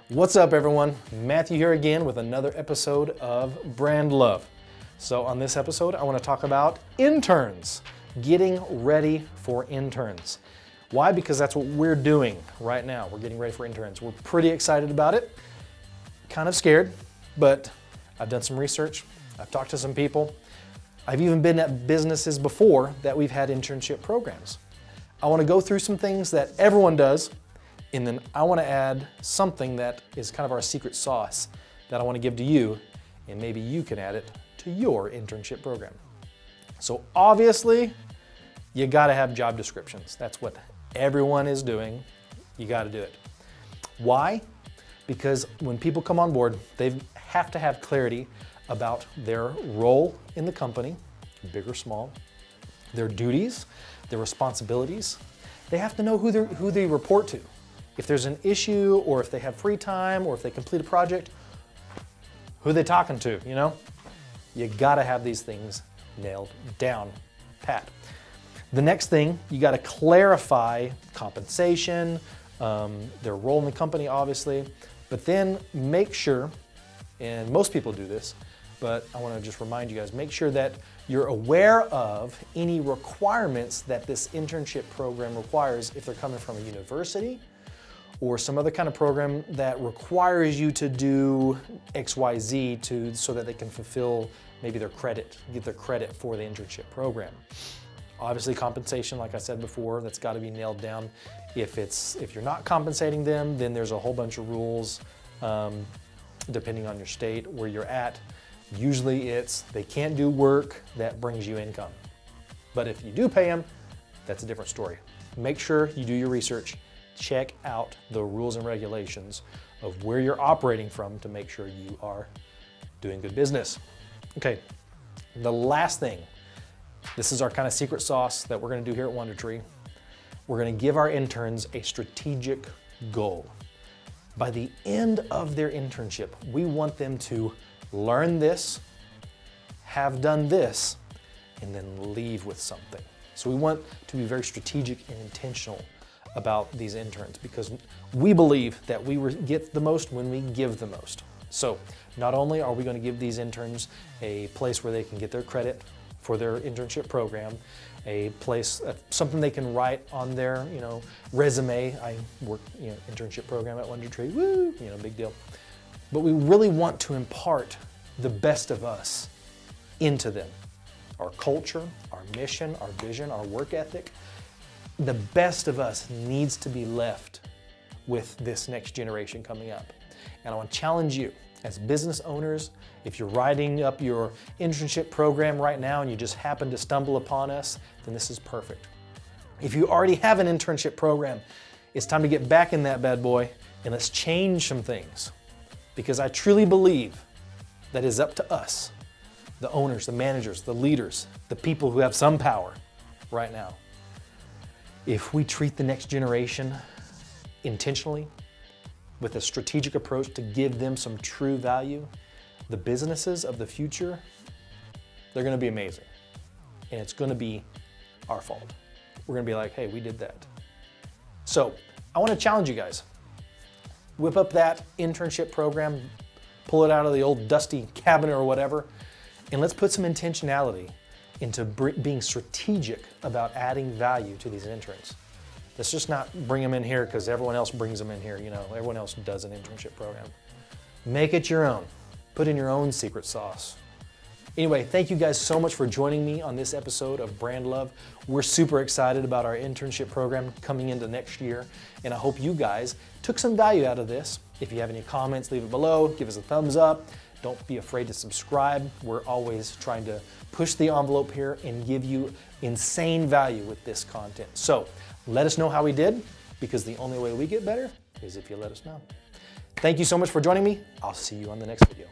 What's up, everyone? Matthew here again with another episode of Brand Love. So on this episode, I want to talk about interns, getting ready for interns. Why? Because that's what we're doing right now. We're getting ready for interns. We're pretty excited about it, kind of scared, but I've done some research. I've talked to some people. I've even been at businesses before that we've had internship programs. I want to go through some things that everyone does, and then I want to add something that is kind of our secret sauce that I want to give to you, and maybe you can add it to your internship program. So obviously, you got to have job descriptions. That's what everyone is doing. You got to do it. Why? Because when people come on board, they have to have clarity about their role in the company, big or small, their duties, their responsibilities. They have to know who they report to. If there's an issue, or if they have free time, or if they complete a project, who are they talking to, you know? You gotta have these things nailed down pat. The next thing, you gotta clarify compensation, their role in the company, obviously, but then make sure, and most people do this, but I wanna just remind you guys, make sure that you're aware of any requirements that this internship program requires if they're coming from a university or some other kind of program that requires you to do XYZ so that they can fulfill maybe their credit, get their credit for the internship program. Obviously compensation, like I said before, that's gotta be nailed down. If you're not compensating them, then there's a whole bunch of rules depending on your state, where you're at. Usually it's they can't do work that brings you income. But if you do pay them, that's a different story. Make sure you do your research. Check out the rules and regulations of where you're operating from to make sure you are doing good business. Okay, the last thing, this is our kind of secret sauce that we're gonna do here at Wonder Tree. We're gonna give our interns a strategic goal. By the end of their internship, we want them to learn this, have done this, and then leave with something. So we want to be very strategic and intentional about these interns, because we believe that we get the most when we give the most. So not only are we going to give these interns a place where they can get their credit for their internship program, a place, something they can write on their, resume. I work, internship program at Wonder Tree, woo, big deal. But we really want to impart the best of us into them. Our culture, our mission, our vision, our work ethic. The best of us needs to be left with this next generation coming up. And I want to challenge you as business owners, if you're writing up your internship program right now and you just happen to stumble upon us, then this is perfect. If you already have an internship program, it's time to get back in that bad boy and let's change some things. Because I truly believe that it's up to us, the owners, the managers, the leaders, the people who have some power right now. If we treat the next generation intentionally, with a strategic approach to give them some true value, the businesses of the future, they're gonna be amazing. And it's gonna be our fault. We're gonna be like, hey, we did that. So I wanna challenge you guys. Whip up that internship program, pull it out of the old dusty cabinet or whatever, and let's put some intentionality into being strategic about adding value to these interns. Let's just not bring them in here because everyone else brings them in here, everyone else does an internship program. Make it your own. Put in your own secret sauce. Anyway, thank you guys so much for joining me on this episode of Brand Love. We're super excited about our internship program coming into next year, and I hope you guys took some value out of this. If you have any comments, leave it below, give us a thumbs up. Don't be afraid to subscribe. We're always trying to push the envelope here and give you insane value with this content. So let us know how we did, because the only way we get better is if you let us know. Thank you so much for joining me. I'll see you on the next video.